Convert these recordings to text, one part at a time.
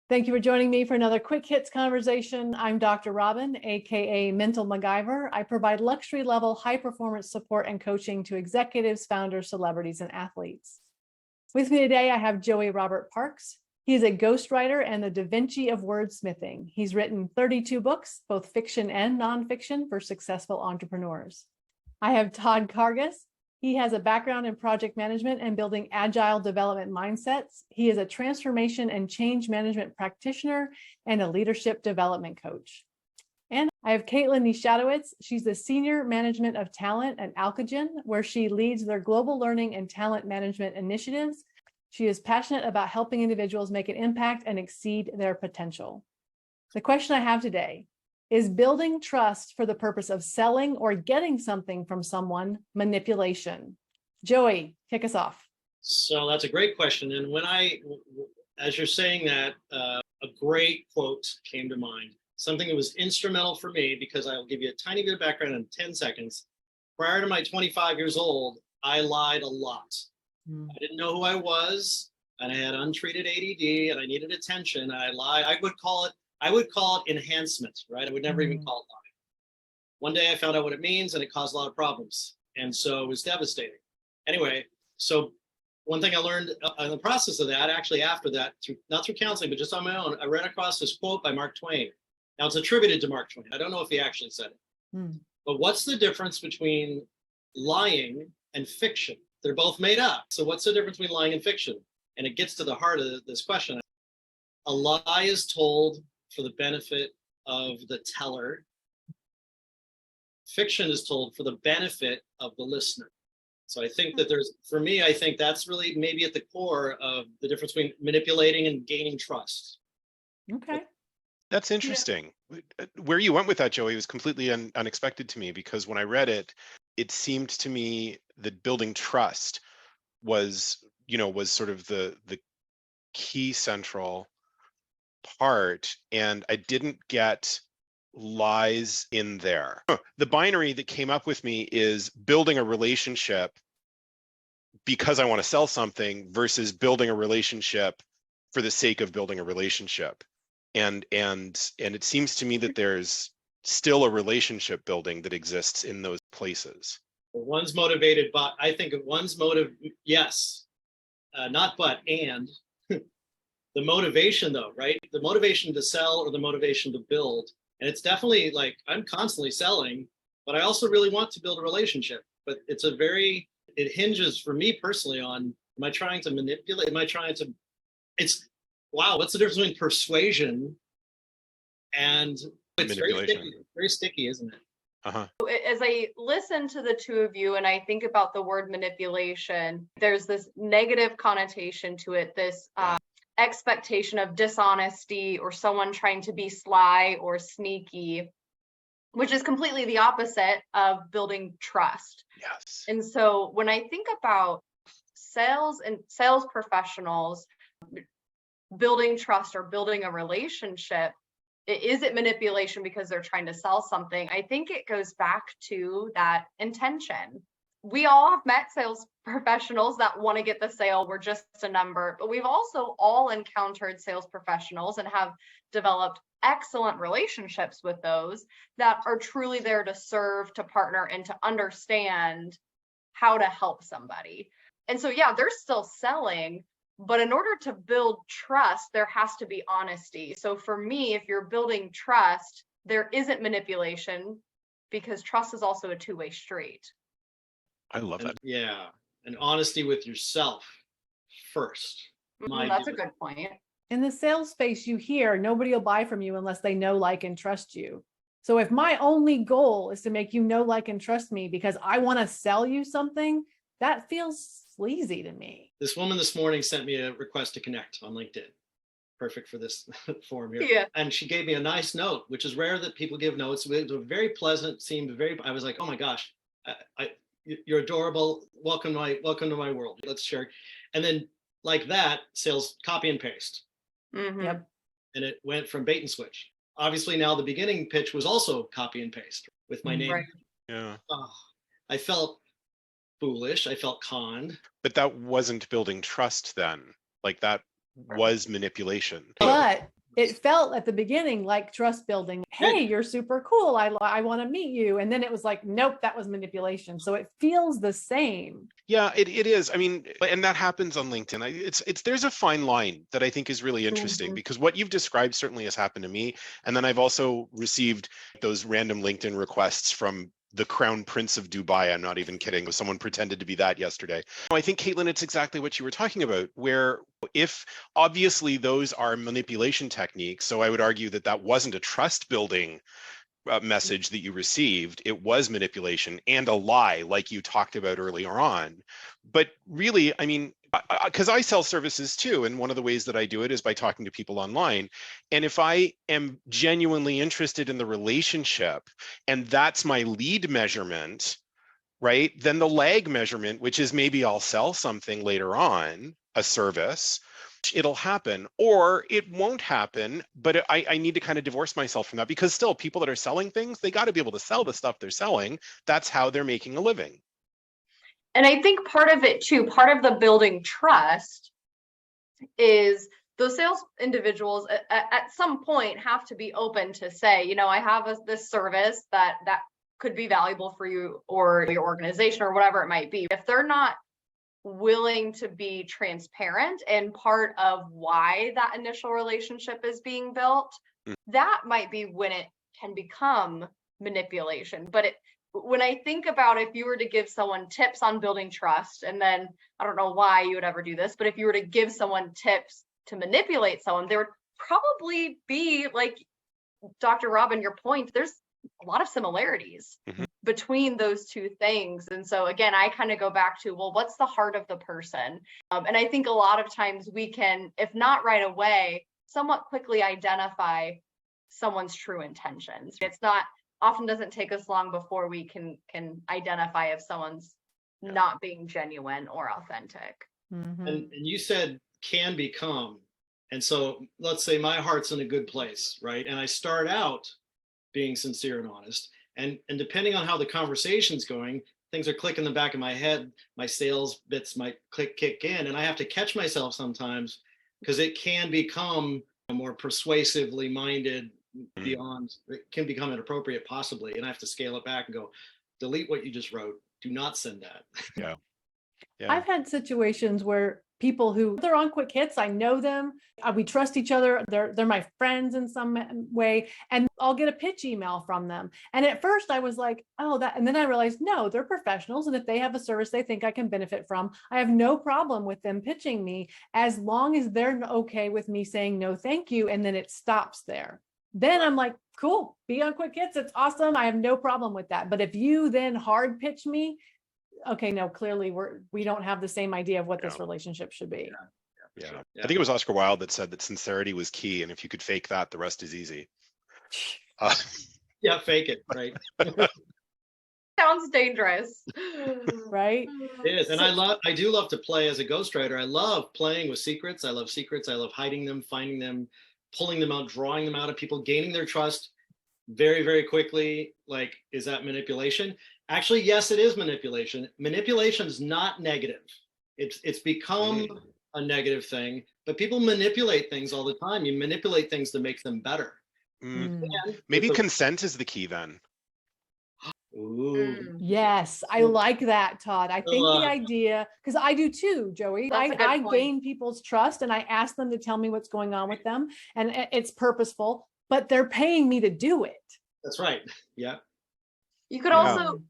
Thank you for joining me for another Quick Hits conversation. I'm Dr. Robyn, aka Mental MacGyver. I provide luxury level high performance support and coaching to executives, founders, celebrities, and athletes. With me today, I have Joey Robert Parks. He is a ghostwriter and the Da Vinci of wordsmithing. He's written 32 books, both fiction and nonfiction, for successful entrepreneurs. I have Todd Karges. He has a background in project management and building agile development mindsets. He is a transformation and change management practitioner and a leadership development coach. And I have Caitlin Nishadowitz. She's the Senior Management of Talent at Alcogen, where she leads their global learning and talent management initiatives. She is passionate about helping individuals make an impact and exceed their potential. The question I have today is building trust for the purpose of selling or getting something from someone manipulation? Joey, kick us off. So that's a great question. And as you're saying that, a great quote came to mind, something that was instrumental for me, because I'll give you a tiny bit of background in 10 seconds. Prior to my 25 years old, I lied a lot. I didn't know who I was, and I had untreated ADD, and I needed attention. And I lied. I would call it enhancement, right? I would never even call it lying. One day I found out what it means, and it caused a lot of problems. And so it was devastating. Anyway, so one thing I learned in the process of that, actually after that, not through counseling, but just on my own, I ran across this quote by Mark Twain. Now it's attributed to Mark Twain. I don't know if he actually said it. But what's the difference between lying and fiction? They're both made up. So what's the difference between lying and fiction? And it gets to the heart of this question. A lie is told for the benefit of the teller. Fiction is told for the benefit of the listener. So I think that I think that's really maybe at the core of the difference between manipulating and gaining trust. Okay. That's interesting. Where you went with that, Joey, was completely unexpected to me, because when I read it, it seemed to me that building trust was sort of the key central part, and I didn't get lies in there. The binary that came up with me is building a relationship because I want to sell something versus building a relationship for the sake of building a relationship. And it seems to me that there's still a relationship building that exists in those places. One's motivated, but I think one's motive, yes, not but, and the motivation though, right? The motivation to sell or the motivation to build. And it's definitely like, I'm constantly selling, but I also really want to build a relationship. But it hinges for me personally on, am I trying to manipulate? What's the difference between persuasion and it's manipulation? Very sticky, isn't it? As I listen to the two of you and I think about the word manipulation, there's this negative connotation to it, this expectation of dishonesty or someone trying to be sly or sneaky, which is completely the opposite of building trust. Yes. And so when I think about sales and sales professionals building trust or building a relationship, is it manipulation because they're trying to sell something? I think it goes back to that intention. We all have met sales professionals that want to get the sale. We're just a number, but we've also all encountered sales professionals and have developed excellent relationships with those that are truly there to serve, to partner, and to understand how to help somebody. And so, yeah, they're still selling, but in order to build trust, there has to be honesty. So for me, if you're building trust, there isn't manipulation, because trust is also a two-way street. I love that. Yeah. And honesty with yourself first. That's a good point. In the sales space, you hear nobody will buy from you unless they know, like, and trust you. So if my only goal is to make you know, like, and trust me because I want to sell you something, that feels sleazy to me. This woman this morning sent me a request to connect on LinkedIn. Perfect for this forum here. Yeah. And she gave me a nice note, which is rare that people give notes. It was very pleasant, I was like, oh my gosh, you're adorable. Welcome to my world. Let's share. And then like that, sales copy and paste. Mm-hmm. Yep. And it went from bait and switch. Obviously now the beginning pitch was also copy and paste with my name. Right. Yeah. Oh, I felt foolish. I felt conned. But that wasn't building trust then. Like, that was manipulation. But it felt at the beginning like trust building. Hey, you're super cool. I want to meet you. And then it was like, nope, that was manipulation. So it feels the same. Yeah, it is. I mean, and that happens on LinkedIn. There's a fine line that I think is really interesting, because what you've described certainly has happened to me. And then I've also received those random LinkedIn requests from the Crown Prince of Dubai. I'm not even kidding. Someone pretended to be that yesterday. I think, Caitlin, it's exactly what you were talking about, where if obviously those are manipulation techniques, so I would argue that that wasn't a trust building message that you received, it was manipulation and a lie, like you talked about earlier on. But really, I mean, because I sell services too, and one of the ways that I do it is by talking to people online. And if I am genuinely interested in the relationship, and that's my lead measurement, right, then the lag measurement, which is maybe I'll sell something later on, a service, it'll happen, or it won't happen. But I need to kind of divorce myself from that, because still, people that are selling things, they got to be able to sell the stuff they're selling. That's how they're making a living. And I think part of it too, part of the building trust is those sales individuals at some point have to be open to say, you know, I have this service that could be valuable for you or your organization or whatever it might be. If they're not willing to be transparent and part of why that initial relationship is being built, that might be when it can become manipulation. But when I think about, if you were to give someone tips on building trust, and then I don't know why you would ever do this, but if you were to give someone tips to manipulate someone, there would probably be, like Dr. Robyn, your point, there's a lot of similarities between those two things. And so again, I kind of go back to, well, what's the heart of the person? And I think a lot of times we can, if not right away, somewhat quickly identify someone's true intentions. It's not, often doesn't take us long before we can identify if someone's not being genuine or authentic. And you said can become. And so let's say my heart's in a good place, right? And I start out being sincere and honest. And depending on how the conversation's going, things are clicking in the back of my head. My sales bits might kick in, and I have to catch myself sometimes, because it can become a more persuasively minded beyond, it can become inappropriate possibly. And I have to scale it back and go, delete what you just wrote. Do not send that. Yeah. I've had situations where people who they're on quick hits, I know them, we trust each other, they're my friends in some way, and I'll get a pitch email from them. And at first I was like, oh, that, and then I realized, no, they're professionals. And if they have a service they think I can benefit from, I have no problem with them pitching me, as long as they're okay with me saying no, thank you. And then it stops there. Then I'm like, cool, be on quick hits. It's awesome. I have no problem with that. But if you then hard pitch me, okay, no, clearly we don't have the same idea of what this relationship should be. Yeah. I think it was Oscar Wilde that said that sincerity was key, and if you could fake that, the rest is easy. Yeah, fake it, right? Sounds dangerous, right? It is. And I do love to play as a ghostwriter. I love playing with secrets. I love secrets. I love hiding them, finding them, pulling them out, drawing them out of people, gaining their trust very, very quickly. Like, is that manipulation? Actually, yes, it is manipulation. Manipulation is not negative. It's become a negative thing, but people manipulate things all the time. You manipulate things to make them better. Maybe consent is the key then. Ooh. Yes, I like that, Todd. I think the idea, because I do too, Joey. I gain people's trust and I ask them to tell me what's going on with them, and it's purposeful, but they're paying me to do it. That's right. Yeah. You could also,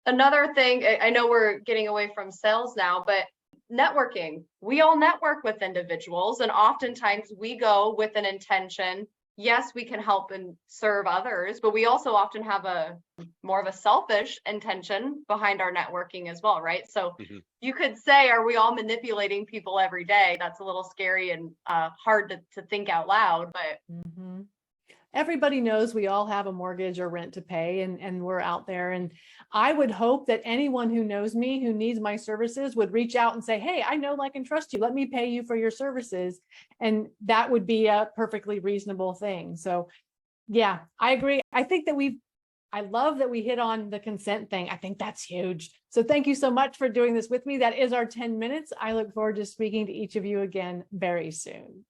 another thing, I know we're getting away from sales now, but networking. We all network with individuals, and oftentimes we go with an intention. Yes, we can help and serve others, but we also often have a more of a selfish intention behind our networking as well, right? So you could say, are we all manipulating people every day? That's a little scary and hard to think out loud, but everybody knows we all have a mortgage or rent to pay, and we're out there. And I would hope that anyone who knows me, who needs my services, would reach out and say, hey, I know, like, and trust you. Let me pay you for your services. And that would be a perfectly reasonable thing. So yeah, I agree. I think that I love that we hit on the consent thing. I think that's huge. So thank you so much for doing this with me. That is our 10 minutes. I look forward to speaking to each of you again very soon.